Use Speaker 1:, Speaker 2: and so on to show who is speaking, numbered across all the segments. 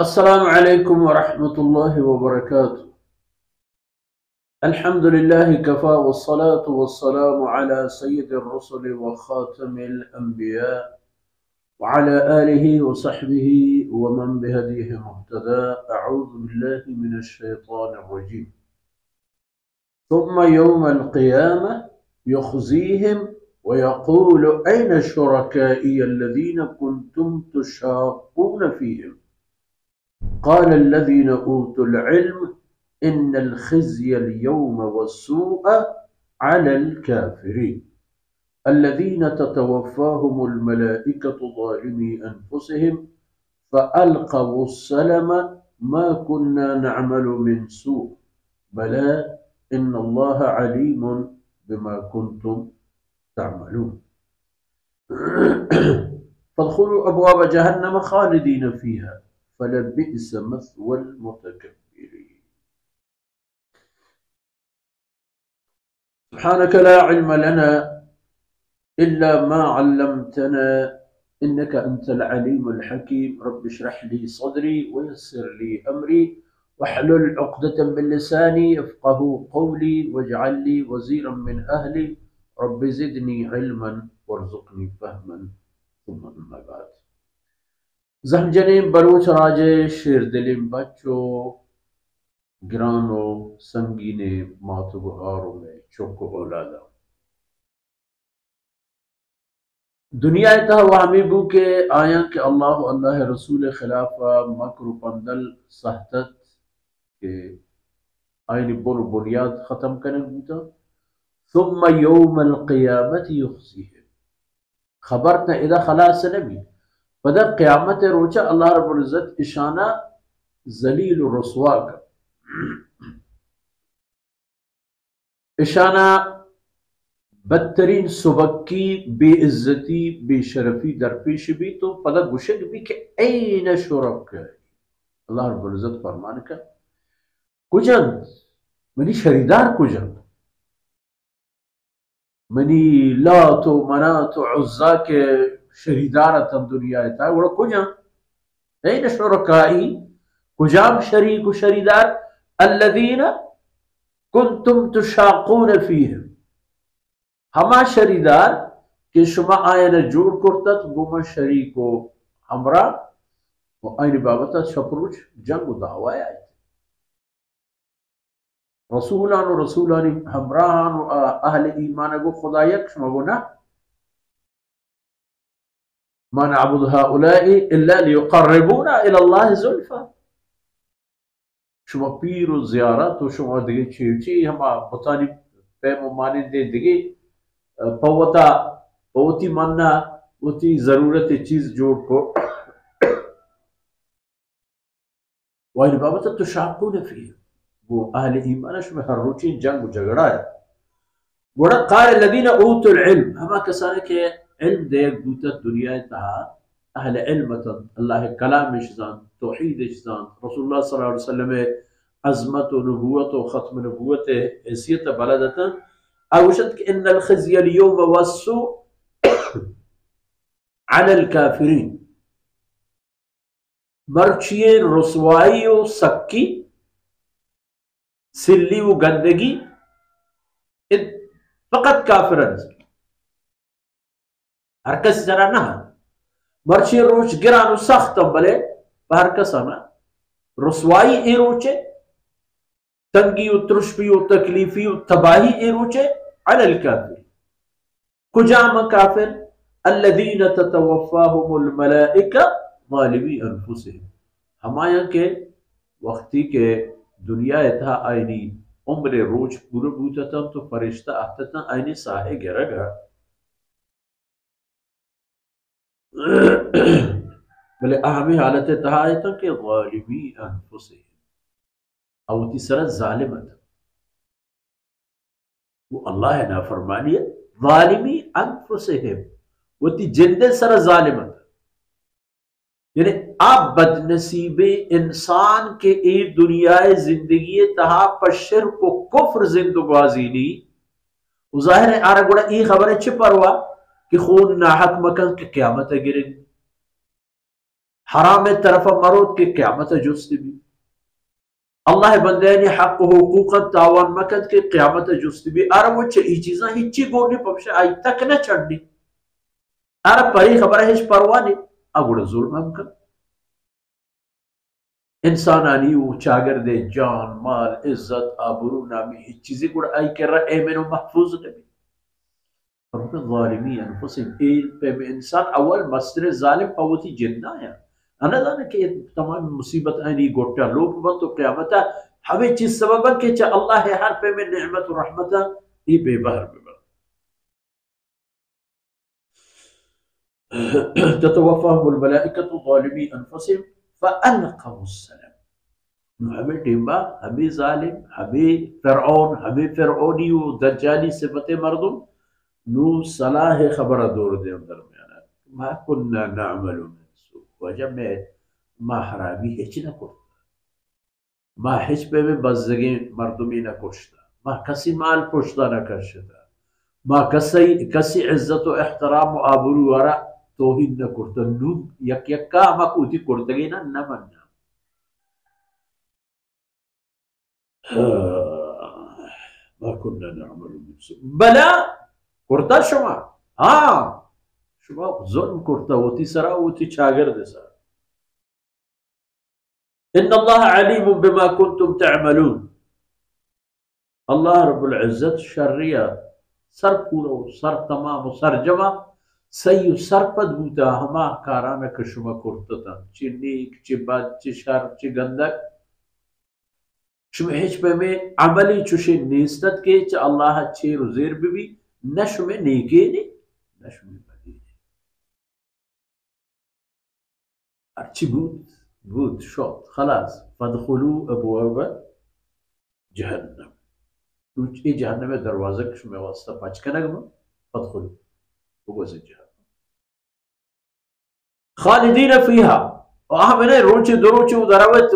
Speaker 1: अस्सलामु अलैकुम वरहमतुल्लाहि वबरकातुह। अल्हम्दुलिल्लाहि कफ़ा वस्सलातु वस्सलामु अला सय्यिदिर रुसुलि व ख़ातमिल अंबिया व अला आलिहि व सहबिहि व मन बिहदीहि मुहतदा। अऊज़ु बिल्लाहि मिनश शैतानिर रजीम। सुम्मा यौमल क़ियामह युख़ज़ीहिम व यक़ूलु अय्ना शुरकाई अल्लज़ीना कुन्तुम तुशाक़ून फ़ीहिम क़ाल अल्लज़ीना ऊतुल इल्म इन्नल ख़िज़्य अल-यौम वस्सूअ अलल काफ़िरीन अल्लज़ीना ततवफ़्फ़ाहुमुल मलाइकतु ज़ालिमी अनफ़ुसिहिम फ़अल्क़वुस्सलम मा कुन्ना नअमलु मिन सूअ बला इन्नल्लाह अलीमुन बिमा कुन्तुम तअमलून फ़दख़ुलू अब्वाब जहन्नम ख़ालिदीन फ़ीहा फ़लबिअस मस्वल मुतकब्बिरीन। सुब्हानक ला इल्म लना इल्ला मा अल्लमतना इन्नका अंतल अलीमुल हकीम। रब्बि इश्रह ली सदरी व यस्सिर ली अमरी वहलुल उक़दतम मिन लिसानी यफ़क़हू क़ौली वजअल ली वज़ीरन मिन अहली रब्बि ज़िदनी इल्मन वरज़ुक़नी फ़हमन सुम्मा अम्मा बाद। ज़हमजनीम बलूच राजे शेरदिलिम बच्चों गिरानो संगीने मातुबहारों में चौको औलादा दुनिया तह वामी बू के आया के अल्लाह अल्लाह रसूल खिलाफा मकर पंदल सहतत के आयन बुन बुनियाद खत्म करने बूता सुम्मा यौमल क़ियामत युख़ज़ीहिम खबर न इदा खलास नबी पदा क़यामत रोचा अल्लाह रब्बुल इज़्ज़त इशाना ज़लील रसवा का इशाना बदतरीन सुबक्की बेइज्जती बेशरफी दरपेश भी तो पदा गुशक भी के ऐन शुरक अल्लाह रब्बुल इज़्ज़त फरमान का कुजंत मनी शरीदार कुजंत मनी लातो मनातो उज़्ज़ा के शरीदार तम दुनिया था वो कुजंत ऐन शुरकाई कुजाम शरीक व शरीदार अल्लज़ीना कुन्तुम तुशाक़ून फ़ीहिम हमा शरीदार के शुमा आयन जोड़ करतत बुमा शरीको हमरा व आयन बाबता शपरुच जंग दावाया रसूलान व रसूलानी हमरान व अहल ईमान गो खुदा यक शुमा गो ना मा नअबुदु हाउलाई इल्ला लियुक़र्रिबूना इलल्लाहि ज़ुल्फ़ा शुमा पीर व ज़ियारत व शुमा दिगे चीची हमा बतानी पैम मानी दे दिगे पवता पवती मानना उती जरूरत चीज जोड़ को वाइन बाबत तो शाकून फी वो अहले ईमान में हर रोची जंग झगड़ा है बड़ा क़ाल लदीना ऊतुल इल्म हमा कसाने के इल्म दे दूता दुनिया तहा अहले इल्म अल्लाह कलाम इश्ज़ान तौहीद इश्ज़ान रसूलुल्लाह सल्लल्लाहु अलैहि वसल्लम अज़मत व नबुव्वत व ख़त्म नबुव्वत हैसियत बलदतन अवशत के इन्नल ख़िज़्य अल-यौम वस्सूअ अलल काफ़िरीन मर्चिए रसवाई व सक्की सिल्ली व गंदगी फ़कत काफ़िरन हरकस जरा ना मर्चिए रोच गिरानो सख्त बले हरकसना रसवाई ए रोचे तंगी व तुरुष्पी व तकलीफी व तबाही ए रोचे अलल काफ़िर कुजाम काफिर अल्लज़ीना ततवफ़्फ़ाहुमुल मलाइका ज़ालिमी अनफुसिहिम हमाया के वक्ती के दुनिया था आईनी उम्र रोज पूरे बूता तो फरिश्ता आता आईनी साहे गिरगा बोले अहमी हालत तहा था कि ज़ालिमी अनफुसिहिम और तीसरा जालिमत वो अल्लाह ना फरमानी है ज़ालिमी अनफुसिहिम वो ती जिंदे सर जालिमत यानी आप बदनसीबे इंसान के ए दुनियाए जिंदगी तहा पशर को कुफ्र जिंदगाजीनी जाहिर है आरा गुड़ा ई खबर है परवा कि खून नाहक मकन के क़यामत गिरेगी حرام طرف مرود के क़यामत जुस्ती भी अल्लाह बंदे ने हक हुकूक तावन मकद के क़यामत जुस्ती भी अरे वो ई चीज़ा हिच्ची गोनी पबशे आई तक न चढ़नी अरे परी खबर है परवाने अगुड़ जुल्म हम कर इंसानानी वो चागर दे जान माल इज्जत आबरू नामी हिच चीज़ें गुड़ आई कर रहा है मैंने महफूज नबी ظالمين انفسهم इंसान अवल मस्तर जालिम पवती जिन्ना है अना दाना के तमाम मुसीबत आनी गोटा लोग बंतो क़यामत हमें चीज सबब के च अल्लाह है हर पे में नेमत और रहमत ये बेबहर ततवफ़ाहुमुल मलाइकतु ज़ालिमी अनफुसिहिम फ़अल्क़व अस्सलाम हमें टिम्बा हमें जालिम हमें फ़िरऔन हमें फ़िरऔनी व दज्जाली सिफ़त मर्दुम नू सलाह खबर दूर दे दरमियान मा कुन्ना नअमलु मिन सू वजह में मा हरामी हिच न करता मा हिच पे में बज़गी मर्दुमी न कुश्ता मा कसी माल पुश्ता न करशता मा कसी इज्जत व एहतराम व आबरू वारा तोहिन न करता नू यक यक्का मा कुती करतगी ना न मनना मा कुन्ना नअमलु मिन सू बला करता शुमा हाँ शुमा जुल्म करता होती सरा होती शागिर्द सरा इन्नल्लाह अलीमुम बिमा कुंतुम तअमलून अल्लाह रब्बुल इज्जत शर्रिया सर पूरा सर तमाम सर जमा सही सर पद बूता हमा काराना के शुमा करता था चिन्नीक चिबाद चिशार चिगंदक शुमा हिच पे में अमली चुशे निस्तत के च अल्लाह अच्छे रुज़ेर भी नशु में नेके ने नशु में बदी अच्छी बूत शौत खलास फदखुलू अबवाब जहन्नम कुछ ये जहन्नम में दरवाजा कुछ में वास्ता पाँच का नगमा फदखुलू वो से जहन्नम खालिदीन फीहा वहाँ मैंने रोचे दो रोचे उधरावत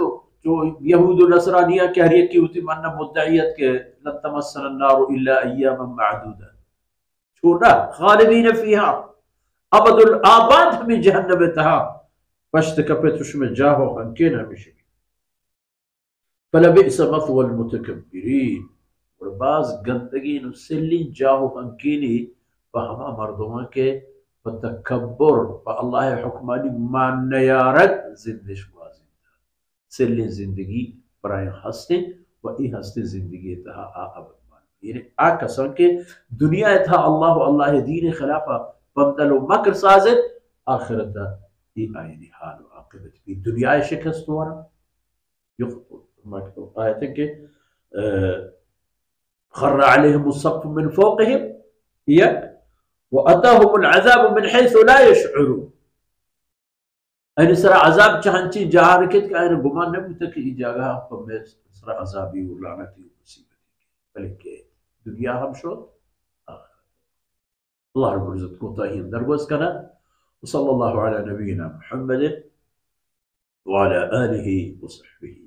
Speaker 1: जो यहूद नसरानिया कह रही है कि उती मन्ना मुद्दईयत के लन तमस्सना अन्नारु इल्ला अय्यामन मअदूदा छोटा खालिदीन फीहा अबदुल आबाद हमें जहन्नम तहा पश्त कपे तुश में जाहो हंकेन हमेशा फलबिअस मथवल मुतकब्बिरीन और बाज गंदगी नुसली जाहो हंकेनी वहमा मर्दों के तकब्बुर अल्लाह हुक्मानी मानयारत जिंदिश सेल्ले जिंदगी प्राय हस्ते व ई हस्ते जिंदगी तहा अब यानी आ कसम के दुनिया था अल्लाह अल्लाह दीन खिलाफा बंदलो मकर साजिद आखिरत ई आयनी हाल व आखिरत की दुनिया शिकस्त वारा युक्त आयत के खर्र अलैहिम सक़्फ़ मिन फ़ौक़िहिम यक व अताहुमुल अज़ाब मिन हैसु ला यशउरून अने सरा अजाब चाहंची जहाँ रखित का अने गुमान न बुता कि जगह पर में सरा अजाबी व लानती मुसीबत बल्कि दुनिया हम शो अल्लाह रब्बुल इज्जत को ताहीन दरगोस कना सल्लल्लाहु अला नबीना मुहम्मद व अला आलिहि व सहबिहि